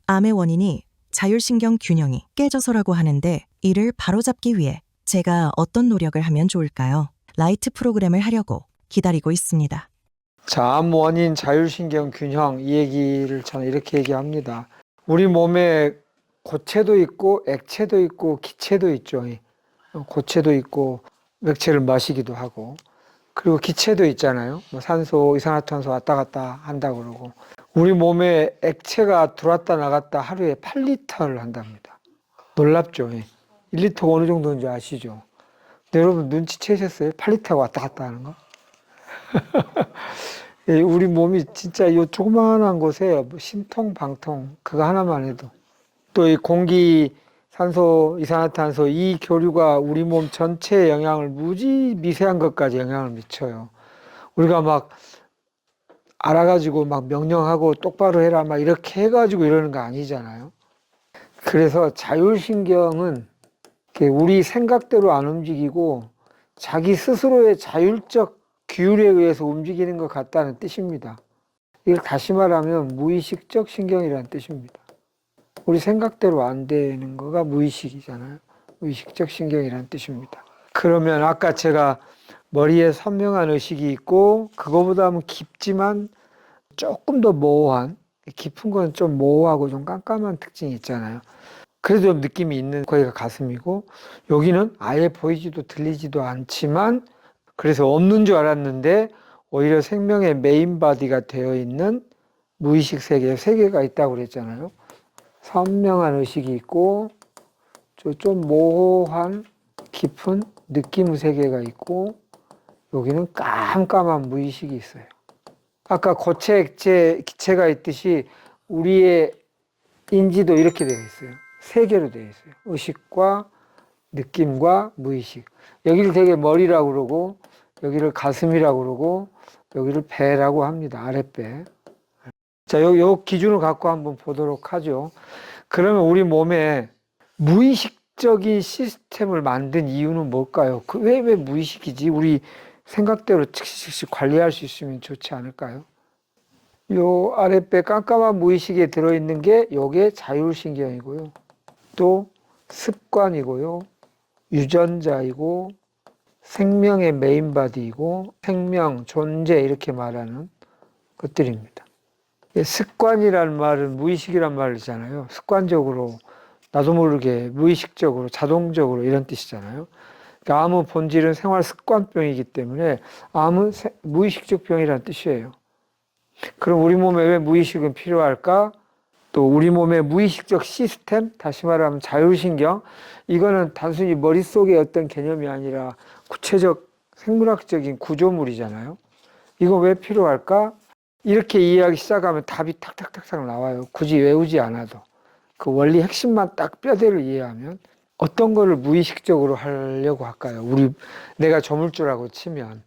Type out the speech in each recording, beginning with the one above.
암의 원인이 자율신경 균형이 깨져서라고 하는데 이를 바로잡기 위해 제가 어떤 노력을 하면 좋을까요? 라이트 프로그램을 하려고 기다리고 있습니다. 자, 암 원인 자율신경 균형 이 얘기를 저는 이렇게 얘기합니다. 우리 몸에 고체도 있고 액체도 있고 기체도 있죠. 고체도 있고 맥체를 마시기도 하고 그리고 기체도 있잖아요. 뭐 산소, 이산화탄소 왔다 갔다 한다고 그러고 우리 몸에 액체가 들어왔다 나갔다 하루에 8리터를 한답니다. 놀랍죠. 1리터가 어느 정도인지 아시죠? 근데 여러분 눈치채셨어요? 8리터가 왔다 갔다 하는 거? 우리 몸이 진짜 이 조그마한 곳에 뭐 신통, 방통 그거 하나만 해도 또 이 공기, 산소, 이산화탄소 이 교류가 우리 몸 전체에 영향을 무지 미세한 것까지 영향을 미쳐요. 우리가 막 알아가지고 막 명령하고 똑바로 해라 막 이렇게 해가지고 이러는 거 아니잖아요. 그래서 자율신경은 우리 생각대로 안 움직이고 자기 스스로의 자율적 규율에 의해서 움직이는 것 같다는 뜻입니다. 이걸 다시 말하면 무의식적 신경이라는 뜻입니다. 우리 생각대로 안 되는 거가 무의식이잖아요. 무의식적 신경이라는 뜻입니다. 그러면 아까 제가 머리에 선명한 의식이 있고 그거보다는 깊지만 조금 더 모호한, 깊은 건 좀 모호하고 좀 깜깜한 특징이 있잖아요. 그래도 좀 느낌이 있는 거기가 가슴이고 여기는 아예 보이지도 들리지도 않지만 그래서 없는 줄 알았는데 오히려 생명의 메인 바디가 되어 있는 무의식 세계, 세계가 있다고 그랬잖아요. 선명한 의식이 있고 좀 모호한 깊은 느낌 세계가 있고 여기는 깜깜한 무의식이 있어요. 아까 고체, 액체, 기체가 있듯이 우리의 인지도 이렇게 되어 있어요. 세 개로 되어 있어요. 의식과 느낌과 무의식. 여기를 되게 머리라고 그러고 여기를 가슴이라고 그러고 여기를 배라고 합니다. 아랫배. 자, 요 기준을 갖고 한번 보도록 하죠. 그러면 우리 몸에 무의식적인 시스템을 만든 이유는 뭘까요? 왜 무의식이지? 우리 생각대로 즉시 관리할 수 있으면 좋지 않을까요? 요 아랫배 깜깜한 무의식에 들어있는 게 요게 자율신경이고요. 또 습관이고요. 유전자이고 생명의 메인바디이고 생명, 존재 이렇게 말하는 것들입니다. 습관이라는 말은 무의식이란 말이잖아요. 습관적으로 나도 모르게 무의식적으로 자동적으로 이런 뜻이잖아요. 그러니까 암의 본질은 생활 습관병이기 때문에 암은 무의식적 병이라는 뜻이에요. 그럼 우리 몸에 왜 무의식은 필요할까? 또 우리 몸의 무의식적 시스템, 다시 말하면 자율신경, 이거는 단순히 머릿속의 어떤 개념이 아니라 구체적 생물학적인 구조물이잖아요. 이거 왜 필요할까? 이렇게 이해하기 시작하면 답이 탁탁탁탁 나와요. 굳이 외우지 않아도. 그 원리 핵심만 딱 뼈대를 이해하면 어떤 거를 무의식적으로 하려고 할까요? 내가 조물주라고 치면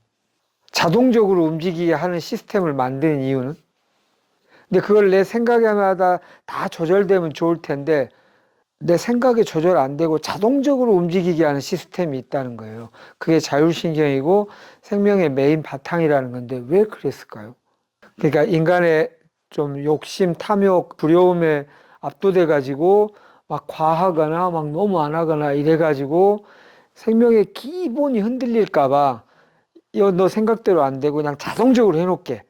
자동적으로 움직이게 하는 시스템을 만드는 이유는? 근데 그걸 내 생각에마다 다 조절되면 좋을 텐데 내 생각에 조절 안 되고 자동적으로 움직이게 하는 시스템이 있다는 거예요. 그게 자율신경이고 생명의 메인 바탕이라는 건데 왜 그랬을까요? 그러니까 인간의 좀 욕심, 탐욕, 두려움에 압도돼 가지고 막 과하거나 막 너무 안 하거나 이래 가지고 생명의 기본이 흔들릴까 봐 이거 너 생각대로 안 되고 그냥 자동적으로 해놓게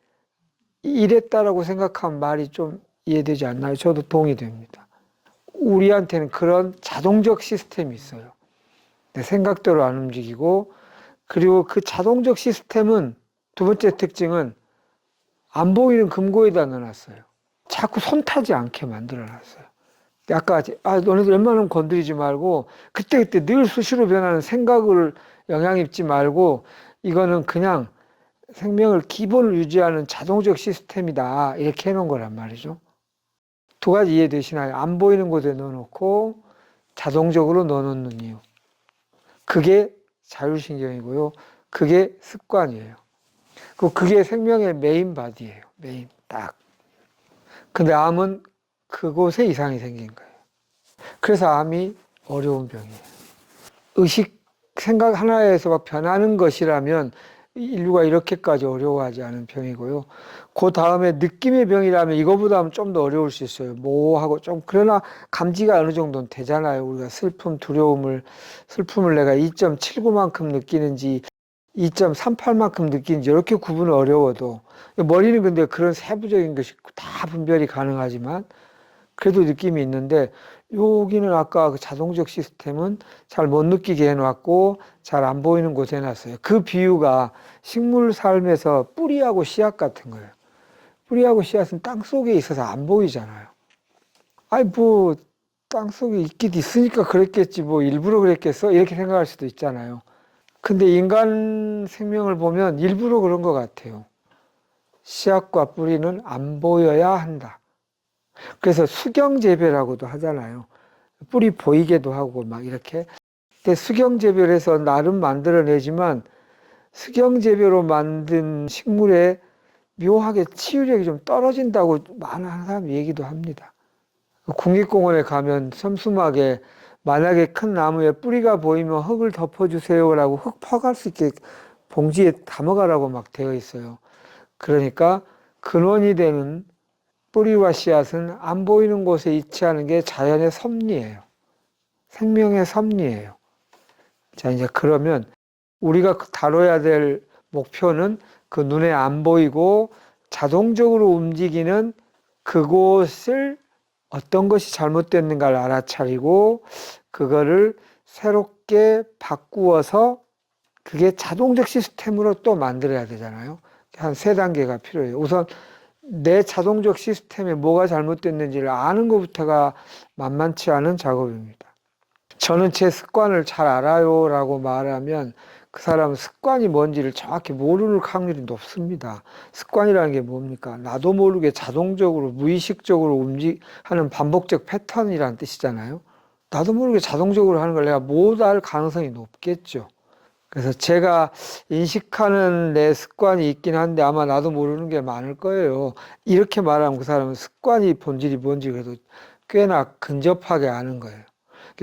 이랬다라고 생각하면 말이 좀 이해되지 않나요? 저도 동의됩니다. 우리한테는 그런 자동적 시스템이 있어요. 내 생각대로 안 움직이고 그리고 그 자동적 시스템은 두 번째 특징은 안 보이는 금고에다 넣어놨어요. 자꾸 손 타지 않게 만들어놨어요. 아까 너네들 웬만하면 건드리지 말고 그때그때 늘 수시로 변하는 생각을 영향 입지 말고 이거는 그냥 생명을 기본을 유지하는 자동적 시스템이다 이렇게 해놓은 거란 말이죠. 두 가지 이해되시나요? 안 보이는 곳에 넣어놓고 자동적으로 넣어놓는 이유. 그게 자율신경이고요. 그게 습관이에요. 그게 생명의 메인 바디예요. 메인 딱. 근데 암은 그곳에 이상이 생긴 거예요. 그래서 암이 어려운 병이에요. 의식 생각 하나에서 막 변하는 것이라면 인류가 이렇게까지 어려워하지 않은 병이고요. 그 다음에 느낌의 병이라면 이거보다는 좀 더 어려울 수 있어요. 모호하고 좀 그러나 감지가 어느 정도는 되잖아요. 우리가 슬픔을 내가 2.79만큼 느끼는지 2.38만큼 느끼는지 이렇게 구분은 어려워도 머리는 근데 그런 세부적인 것이 다 분별이 가능하지만 그래도 느낌이 있는데 여기는 아까 그 자동적 시스템은 잘 못 느끼게 해놨고 잘 안 보이는 곳에 해놨어요. 그 비유가 식물 삶에서 뿌리하고 씨앗 같은 거예요. 뿌리하고 씨앗은 땅 속에 있어서 안 보이잖아요. 아이 뭐 땅 속에 있긴 있으니까 그랬겠지 뭐 일부러 그랬겠어? 이렇게 생각할 수도 있잖아요. 근데 인간 생명을 보면 일부러 그런 것 같아요. 씨앗과 뿌리는 안 보여야 한다. 그래서 수경재배라고도 하잖아요. 뿌리 보이게도 하고 막 이렇게. 근데 수경재배를 나름 만들어내지만 수경재배로 만든 식물에 묘하게 치유력이 좀 떨어진다고 많은 사람이 얘기도 합니다. 국립공원에 가면 섬수막에 만약에 큰 나무에 뿌리가 보이면 흙을 덮어주세요라고 흙 퍼갈 수 있게 봉지에 담아가라고 막 되어 있어요. 그러니까 근원이 되는 뿌리와 씨앗은 안 보이는 곳에 위치하는 게 자연의 섭리예요. 생명의 섭리예요. 자, 이제 그러면 우리가 다뤄야 될 목표는 그 눈에 안 보이고 자동적으로 움직이는 그곳을 어떤 것이 잘못됐는가를 알아차리고 그거를 새롭게 바꾸어서 그게 자동적 시스템으로 또 만들어야 되잖아요. 한 세 단계가 필요해요. 우선 내 자동적 시스템에 뭐가 잘못됐는지를 아는 것부터가 만만치 않은 작업입니다. 저는 제 습관을 잘 알아요라고 말하면 그 사람은 습관이 뭔지를 정확히 모르는 확률이 높습니다. 습관이라는 게 뭡니까? 나도 모르게 자동적으로 무의식적으로 하는 반복적 패턴이라는 뜻이잖아요. 나도 모르게 자동적으로 하는 걸 내가 못 알 가능성이 높겠죠. 그래서 제가 인식하는 내 습관이 있긴 한데 아마 나도 모르는 게 많을 거예요. 이렇게 말하면 그 사람은 습관이 본질이 뭔지 그래도 꽤나 근접하게 아는 거예요.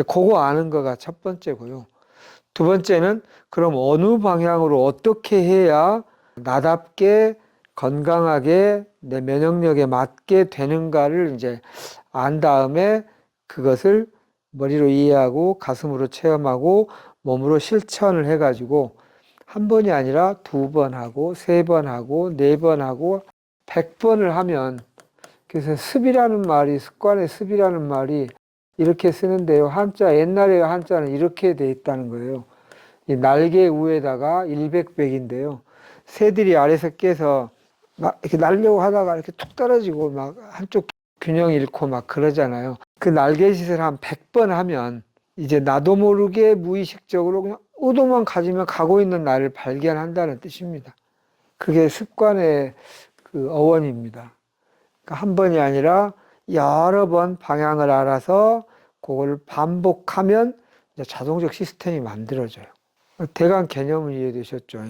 그거 아는 거가 첫 번째고요. 두 번째는 그럼 어느 방향으로 어떻게 해야 나답게 건강하게 내 면역력에 맞게 되는가를 이제 안 다음에 그것을 머리로 이해하고 가슴으로 체험하고 몸으로 실천을 해가지고 한 번이 아니라 두 번 하고 세 번 하고 네 번 하고 100번을 하면 그래서 습관의 습이라는 말이 이렇게 쓰는데요. 옛날에 한자는 이렇게 돼 있다는 거예요. 이 날개 위에다가 100백인데요. 새들이 아래서 깨서 막 이렇게 날려고 하다가 이렇게 툭 떨어지고 막 한쪽 균형 잃고 막 그러잖아요. 그 날개짓을 한 100번 하면 이제 나도 모르게 무의식적으로 그냥 의도만 가지면 가고 있는 나를 발견한다는 뜻입니다. 그게 습관의 그 어원입니다. 그러니까 한 번이 아니라 여러 번 방향을 알아서 그걸 반복하면 이제 자동적 시스템이 만들어져요. 대강 개념은 이해되셨죠?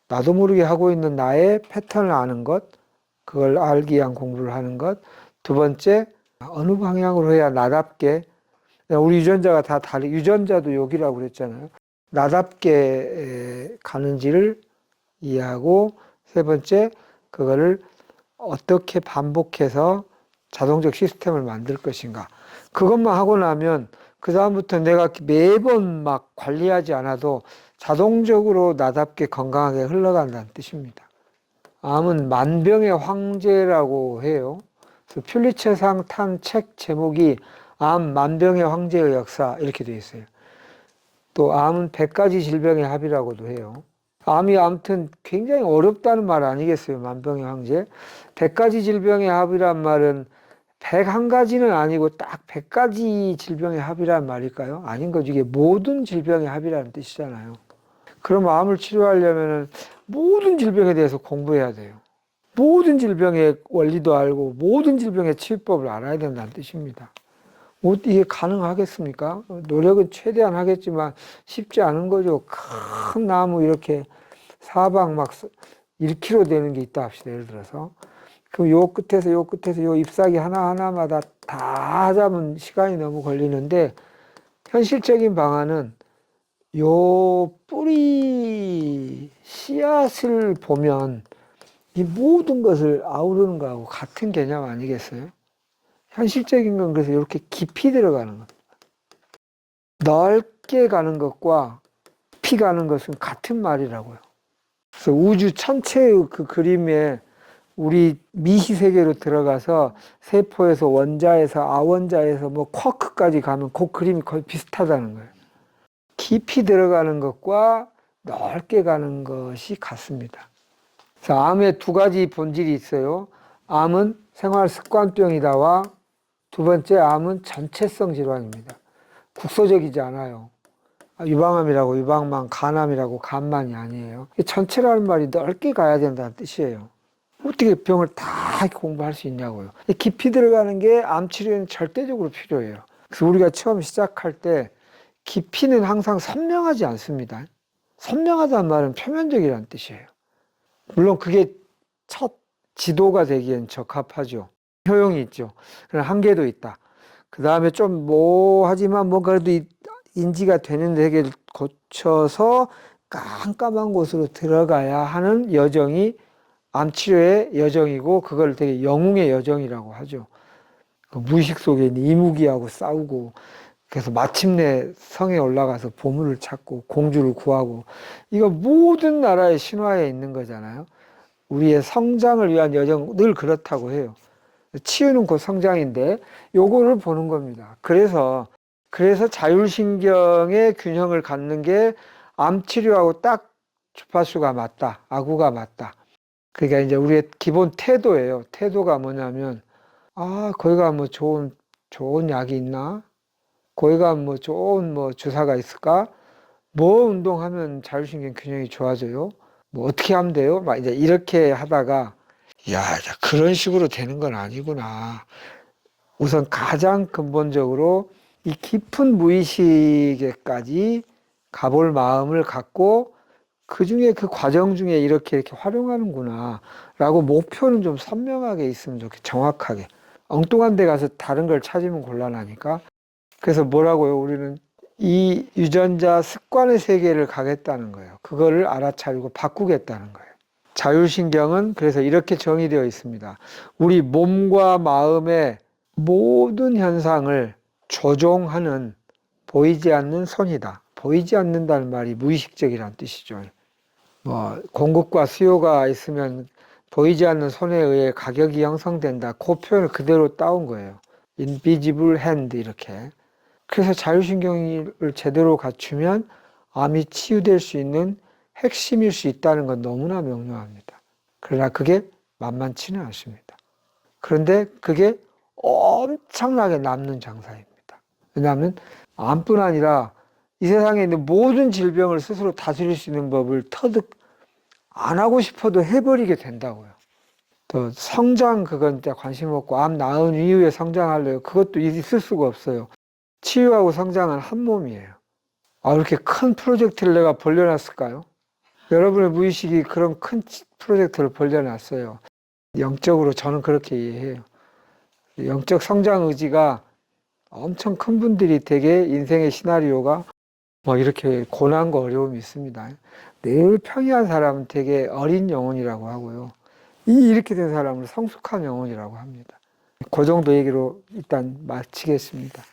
나도 모르게 하고 있는 나의 패턴을 아는 것, 그걸 알기 위한 공부를 하는 것. 두 번째, 어느 방향으로 해야 나답게, 우리 유전자가 다 유전자도 여기라고 그랬잖아요. 나답게 가는지를 이해하고, 세 번째, 그거를 어떻게 반복해서 자동적 시스템을 만들 것인가. 그것만 하고 나면 그다음부터 내가 매번 막 관리하지 않아도 자동적으로 나답게 건강하게 흘러간다는 뜻입니다. 암은 만병의 황제라고 해요. 그래서 퓰리처상 탄 책 제목이 암 만병의 황제의 역사 이렇게 되어 있어요. 또 암은 100가지 질병의 합이라고도 해요. 암이 아무튼 굉장히 어렵다는 말 아니겠어요? 만병의 황제. 100가지 질병의 합이란 말은 101가지는 아니고 딱 100가지 질병의 합이란 말일까요? 아닌 거죠. 이게 모든 질병의 합이라는 뜻이잖아요. 그럼 암을 치료하려면 모든 질병에 대해서 공부해야 돼요. 모든 질병의 원리도 알고 모든 질병의 치유법을 알아야 된다는 뜻입니다. 이게 가능하겠습니까? 노력은 최대한 하겠지만 쉽지 않은 거죠. 큰 나무 이렇게 사방 막 1km 되는 게 있다 합시다. 예를 들어서. 그럼 요 끝에서 요 끝에서 요 잎사귀 하나하나마다 다 하자면 시간이 너무 걸리는데 현실적인 방안은 요 뿌리 씨앗을 보면 이 모든 것을 아우르는 거하고 같은 개념 아니겠어요? 현실적인 건 그래서 이렇게 깊이 들어가는 것. 넓게 가는 것과 깊이 가는 것은 같은 말이라고요. 그래서 우주 전체의 그 그림에 우리 미시 세계로 들어가서 세포에서 원자에서 아원자에서 뭐 쿼크까지 가면 그 그림이 거의 비슷하다는 거예요. 깊이 들어가는 것과 넓게 가는 것이 같습니다. 그래서 암에 두 가지 본질이 있어요. 암은 생활 습관병이다와 두 번째 암은 전체성 질환입니다. 국소적이지 않아요. 유방암이라고 유방만, 간암이라고 간만이 아니에요. 전체라는 말이 넓게 가야 된다는 뜻이에요. 어떻게 병을 다 공부할 수 있냐고요. 깊이 들어가는 게 암 치료에는 절대적으로 필요해요. 그래서 우리가 처음 시작할 때 깊이는 항상 선명하지 않습니다. 선명하다는 말은 표면적이라는 뜻이에요. 물론 그게 첫 지도가 되기엔 적합하죠. 효용이 있죠. 그런 한계도 있다. 그 다음에 좀 하지만 그래도 인지가 되는 데를 거쳐서 깜깜한 곳으로 들어가야 하는 여정이 암치료의 여정이고, 그걸 되게 영웅의 여정이라고 하죠. 그 무의식 속에 있는 이무기하고 싸우고, 그래서 마침내 성에 올라가서 보물을 찾고 공주를 구하고, 이거 모든 나라의 신화에 있는 거잖아요. 우리의 성장을 위한 여정 늘 그렇다고 해요. 치유는 곧 성장인데 요거를 보는 겁니다. 그래서 자율신경의 균형을 갖는 게 암치료하고 딱 주파수가 맞다, 아구가 맞다. 그러니까 이제 우리의 기본 태도예요. 태도가 뭐냐면, 거기가 뭐 좋은 약이 있나? 거기가 뭐 좋은 주사가 있을까? 뭐 운동하면 자율신경 균형이 좋아져요? 뭐 어떻게 하면 돼요? 막 이제 이렇게 하다가, 야, 그런 식으로 되는 건 아니구나. 우선 가장 근본적으로 이 깊은 무의식에까지 가볼 마음을 갖고 그 중에 그 과정 중에 이렇게 활용하는구나 라고 목표는 좀 선명하게 있으면 좋겠, 정확하게. 엉뚱한 데 가서 다른 걸 찾으면 곤란하니까. 그래서 뭐라고요? 우리는 이 유전자 습관의 세계를 가겠다는 거예요. 그거를 알아차리고 바꾸겠다는 거예요. 자율신경은 그래서 이렇게 정의되어 있습니다. 우리 몸과 마음의 모든 현상을 조종하는 보이지 않는 손이다. 보이지 않는다는 말이 무의식적이라는 뜻이죠. 공급과 수요가 있으면 보이지 않는 손에 의해 가격이 형성된다. 그 표현을 그대로 따온 거예요. invisible hand 이렇게. 그래서 자율신경을 제대로 갖추면 암이 치유될 수 있는 핵심일 수 있다는 건 너무나 명료합니다. 그러나 그게 만만치는 않습니다. 그런데 그게 엄청나게 남는 장사입니다. 왜냐하면 암뿐 아니라 이 세상에 있는 모든 질병을 스스로 다스릴 수 있는 법을 터득 안 하고 싶어도 해버리게 된다고요. 또 성장, 그건 관심 없고 암 나은 이후에 성장할래요. 그것도 있을 수가 없어요. 치유하고 성장은 한 몸이에요. 이렇게 큰 프로젝트를 내가 벌려놨을까요? 여러분의 무의식이 그런 큰 프로젝트를 벌려놨어요. 영적으로 저는 그렇게 이해해요. 영적 성장 의지가 엄청 큰 분들이 되게 인생의 시나리오가 이렇게 고난과 어려움이 있습니다. 늘 평이한 사람은 되게 어린 영혼이라고 하고요. 이렇게 된 사람은 성숙한 영혼이라고 합니다. 그 정도 얘기로 일단 마치겠습니다.